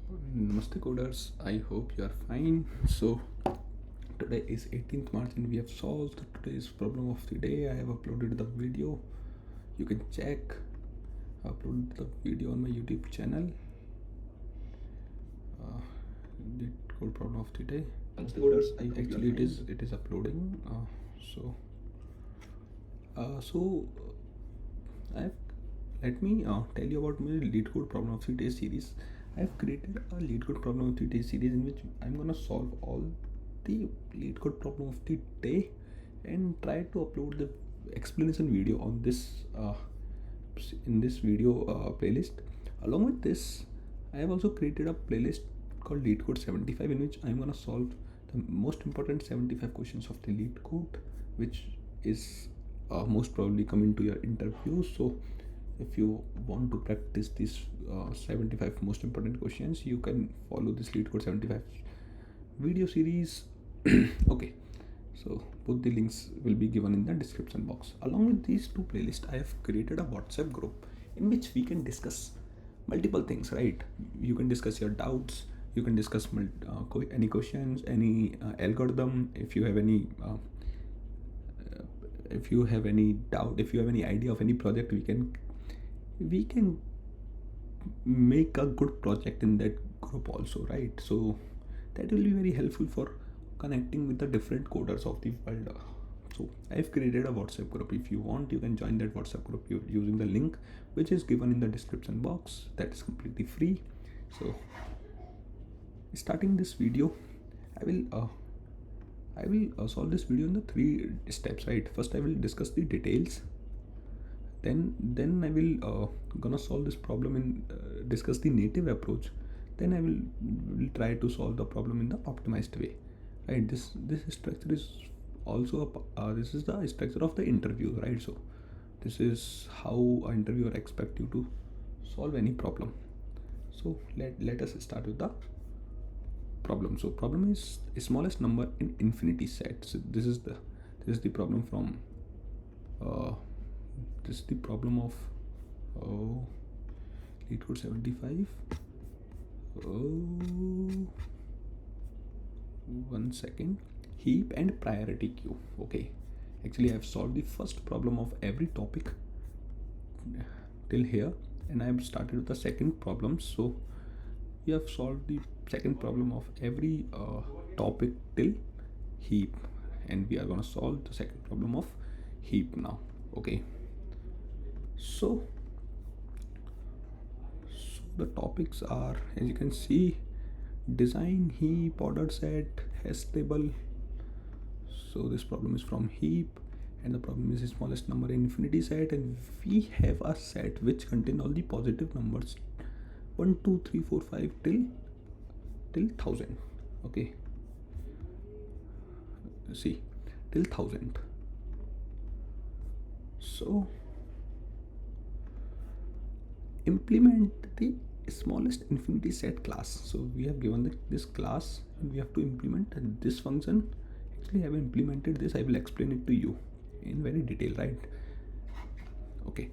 Namastey Coders, I hope you are fine. So today is 18th March and we have solved today's problem of the day. I have uploaded the video. You can check. I uploaded the video on my YouTube channel. LeetCode problem of the day. Namastey Coders, actually it is uploading. I have let me tell you about my LeetCode problem of the day series. I have created a LeetCode problem of the day series in which I'm gonna solve all the LeetCode problem of the day and try to upload the explanation video on this in this video playlist. Along with this, I have also created a playlist called LeetCode 75 in which I'm gonna solve the most important 75 questions of the LeetCode, which is most probably coming to your interview. So if you want to practice these 75 most important questions, you can follow this LeetCode 75 video series. Okay, so both the links will be given in the description box. Along with these two playlists, I have created a WhatsApp group in which we can discuss multiple things, right? You can discuss your doubts, you can discuss any questions, any algorithm. If you have any doubt, if you have any idea of any project, we can make a good project in that group also, right? So that will be very helpful for connecting with the different coders of the world. So I've created a WhatsApp group. If you want, you can join that WhatsApp group using the link which is given in the description box. That is completely free. So starting this video, I will solve this video in the 3 steps, right? First I will discuss the details, then I will gonna solve this problem and discuss the native approach. Then I will try to solve the problem in the optimized way, right? This structure is also this is the structure of the interview, right? So this is how an interviewer expect you to solve any problem. So let us start with the problem. So problem is smallest number in infinity set. So this is the problem from this is the problem of LeetCode 75. One second. Heap and priority queue. Okay, actually I have solved the first problem of every topic till here, and I have started with the second problem. So we have solved the second problem of every topic till heap, and we are gonna solve the second problem of heap now. Okay, so the topics are, as you can see, design heap, order set, hash table. So this problem is from heap, and the problem is the smallest number in infinity set, and we have a set which contain all the positive numbers 1 2 3 4 5 till 1000. Okay, see, till 1000. So implement the smallest infinity set class. So we have given this class and we have to implement this function. Actually I have implemented this. I will explain it to you in very detail, right? Okay,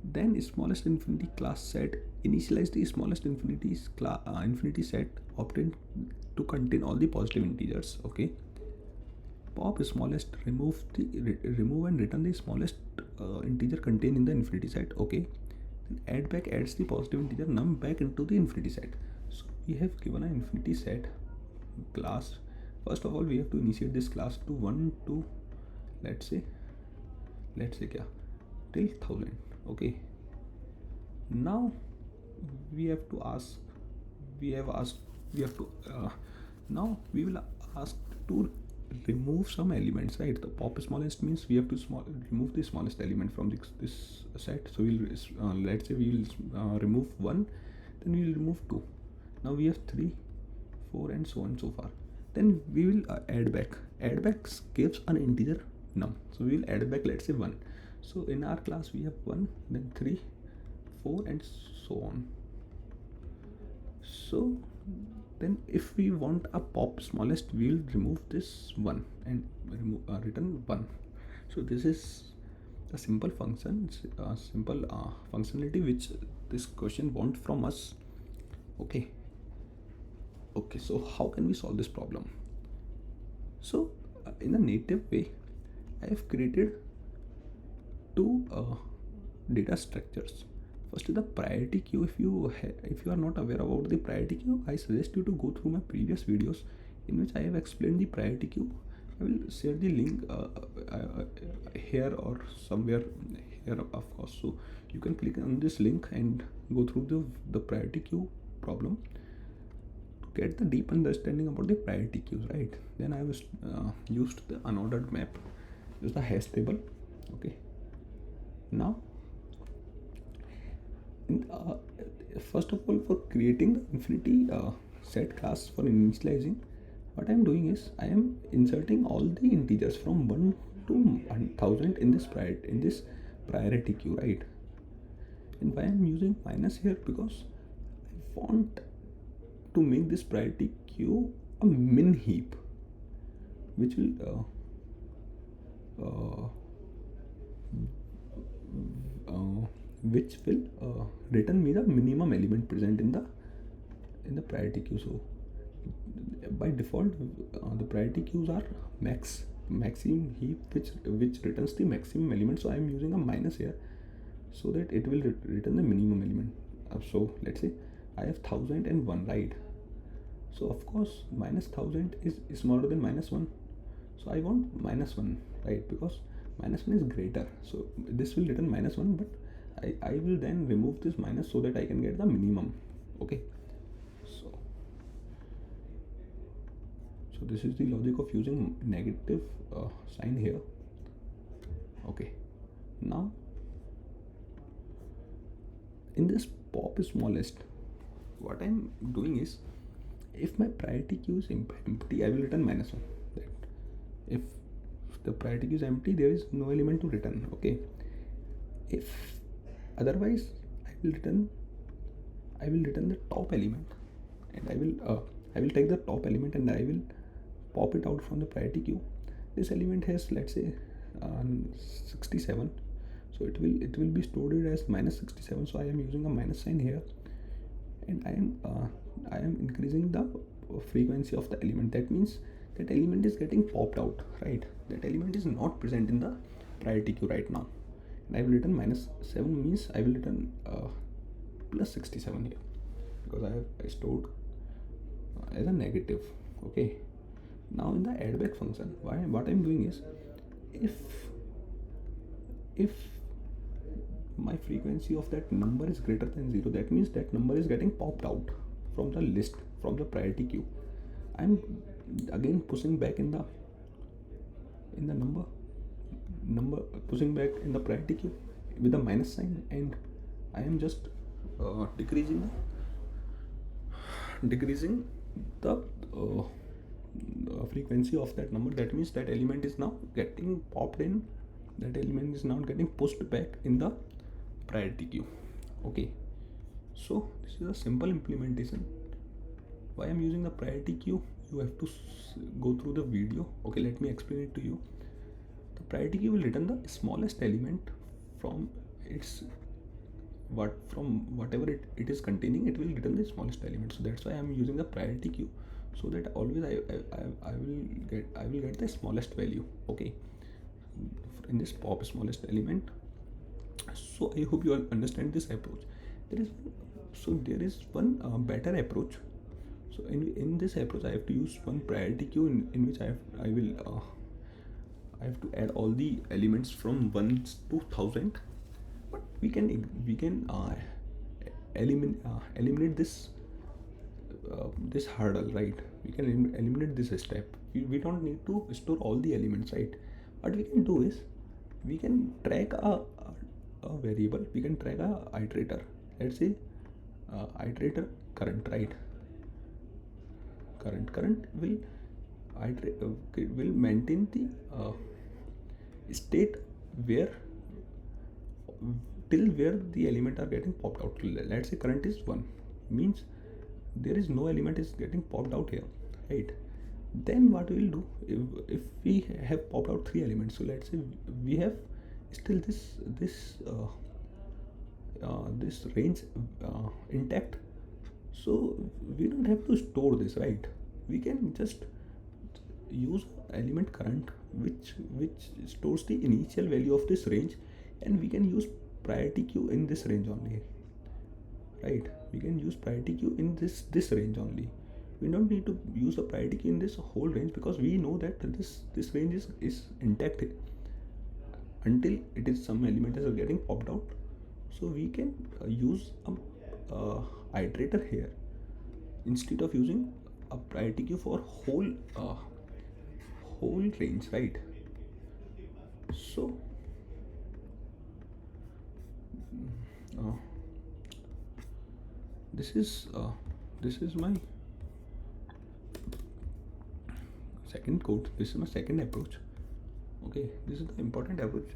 then smallest infinity class set initialize the smallest infinity set obtained to contain all the positive integers. Okay, pop smallest remove and return the smallest integer contained in the infinity set. Okay, then add back adds the positive integer num back into the infinity set. So we have given an infinity set class. First of all, we have to initiate this class to 1 to let's say kya, till 1000. Okay, now we have to ask now we will ask to remove some elements, right? The pop smallest means we have to remove the smallest element from this set. So we'll let's say we will remove 1, then we will remove 2. Now we have 3 4 and so on so far. Then we will add back gives an integer num. So we will add back, let's say 1. So in our class we have 1, then 3 4 and so on. So then if we want a pop smallest, we will remove this 1 and return 1. So this is a simple function, simple functionality which this question wants from us. Okay, Okay, so how can we solve this problem? So in a native way, I have created two data structures. First is the priority queue. If you are not aware about the priority queue, I suggest you to go through my previous videos in which I have explained the priority queue. I will share the link here or somewhere here, of course, so you can click on this link and go through the priority queue problem to get the deep understanding about the priority queues, right? Then I was used the unordered map, just the hash table. Okay, now first of all, for creating the infinity set class for initializing, what I'm doing is I am inserting all the integers from 1 to 1000 in this priority queue, right? And why I'm using minus here, because I want to make this priority queue a min heap, which will return me the minimum element present in the priority queue. So by default, the priority queues are maximum heap, which returns the maximum element. So I am using a minus here so that it will return the minimum element. So let's say I have 1001, right? So of course minus 1000 is smaller than minus 1, so I want minus 1, right? Because minus 1 is greater, so this will return minus 1, but I will then remove this minus so that I can get the minimum. Okay, so this is the logic of using negative sign here. Okay, now in this pop smallest, what I'm doing is, if my priority queue is empty, I will return minus 1. That if the priority queue is empty, there is no element to return. Okay, if otherwise, I will return the top element, and I will take the top element and I will pop it out from the priority queue. This element has, let's say, 67, so it will be stored as minus 67. So I am using a minus sign here, and I am increasing the frequency of the element. That means that element is getting popped out, right? That element is not present in the priority queue right now, and I will return minus 7, means I will return plus 67 here, because I stored as a negative. Okay, now in the add back function, what I'm doing is, if my frequency of that number is greater than 0, that means that number is getting popped out from the list, from the priority queue. I'm again pushing back in the number pushing back in the priority queue with a minus sign, and I am just decreasing the frequency of that number. That means that element is now getting popped in, that element is now getting pushed back in the priority queue. Okay, so this is a simple implementation. Why I'm using the priority queue, you have to go through the video. Okay, let me explain it to you. The priority queue will return the smallest element from whatever it is containing. It will return the smallest element. So that's why I'm using the priority queue, so that always I will get the smallest value. Okay, in this pop smallest element. So I hope you all understand this approach. There is one better approach. So in this approach, I have to use one priority queue in which I have to add all the elements from 1 to 1000. But we can eliminate this hurdle, right? We can eliminate this step. We don't need to store all the elements, right? What we can do is, we can track a variable. We can track a iterator. Let's say iterator current, right? Current will maintain the state where till where the element are getting popped out. Let's say current is 1, means there is no element is getting popped out here, right? Then what we will do, if we have popped out 3 elements, so let's say we have still this range intact, So we don't have to store this, right? We can just use element current which stores the initial value of this range, and we can use priority queue in this range only, right? We can use priority queue in this range only. We don't need to use a priority queue in this whole range, because we know that this range is intact until it is some element is getting popped out. So we can use a iterator here instead of using a priority queue for whole range, right? So uh, this is my second code. This is my second approach. Okay, this is the important approach.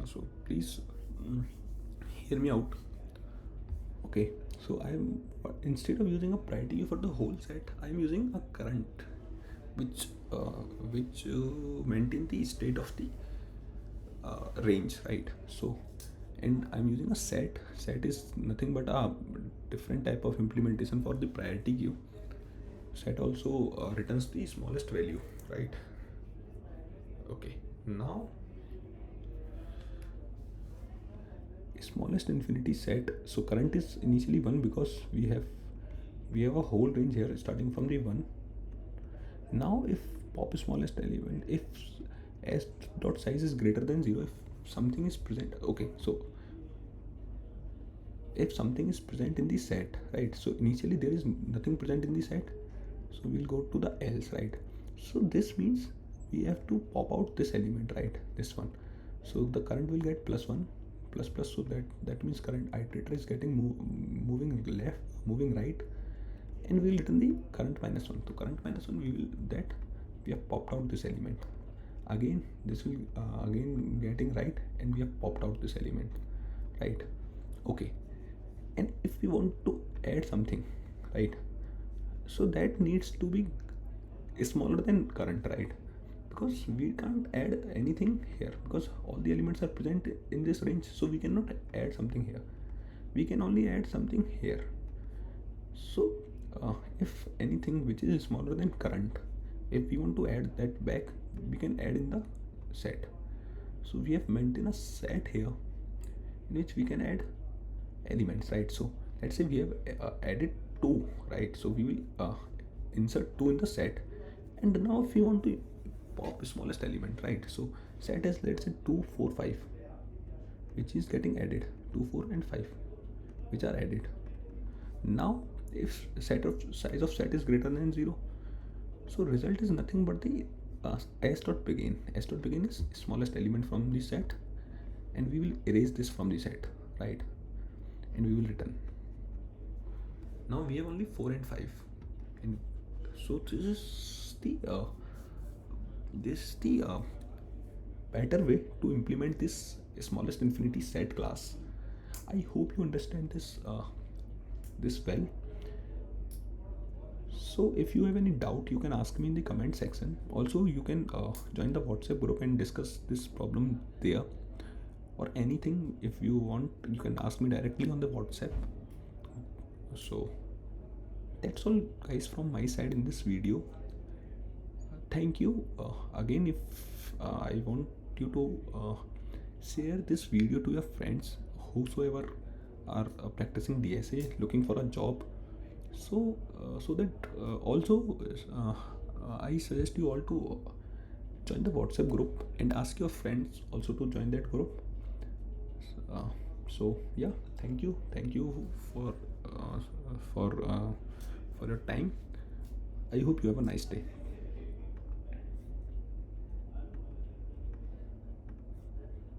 So please hear me out. Okay, so I'm instead of using a priority queue for the whole set, I'm using a current which maintain the state of the range, right? So, and I'm using a set. Set is nothing but a different type of implementation for the priority queue. Set also returns the smallest value, right? Okay, now smallest infinity set. So current is initially 1 because we have a whole range here starting from the 1. Now if pop smallest element, if s dot size is greater than 0, if something is present, okay, so if something is present in the set, right? So initially there is nothing present in the set, so we'll go to the else, right? So this means we have to pop out this element, right? This one. So the current will get +1 ++, so that means current iterator is getting moving left, moving right, and we will return the current -1. So current -1, we have popped out this element. Again this will again getting right, and we have popped out this element, right? Okay, and if we want to add something, right, so that needs to be smaller than current, right? Because we can't add anything here because all the elements are present in this range, so we cannot add something here. We can only add something here. So if anything which is smaller than current, if we want to add that back, we can add in the set. So we have maintained a set here in which we can add elements, right? So let's say we have added 2, right? So we will insert 2 in the set, and now if we want to pop smallest element, right? So set as, let's say, 2 4 5, which is getting added. 2 4 and 5 which are added. Now if set of size of set is greater than 0, so result is nothing but the s.begin. S.begin is smallest element from the set, and we will erase this from the set, right? And we will return. Now we have only 4 and 5, and so this is the better way to implement this smallest infinity set class. I hope you understand this well. So if you have any doubt, you can ask me in the comment section. Also you can join the WhatsApp group and discuss this problem there, or anything if you want, you can ask me directly on the WhatsApp. So that's all guys from my side in this video. Thank you again. If I want you to share this video to your friends whosoever are practicing DSA, looking for a job, so that also I suggest you all to join the WhatsApp group and ask your friends also to join that group. So yeah, thank you for your time. I hope you have a nice day.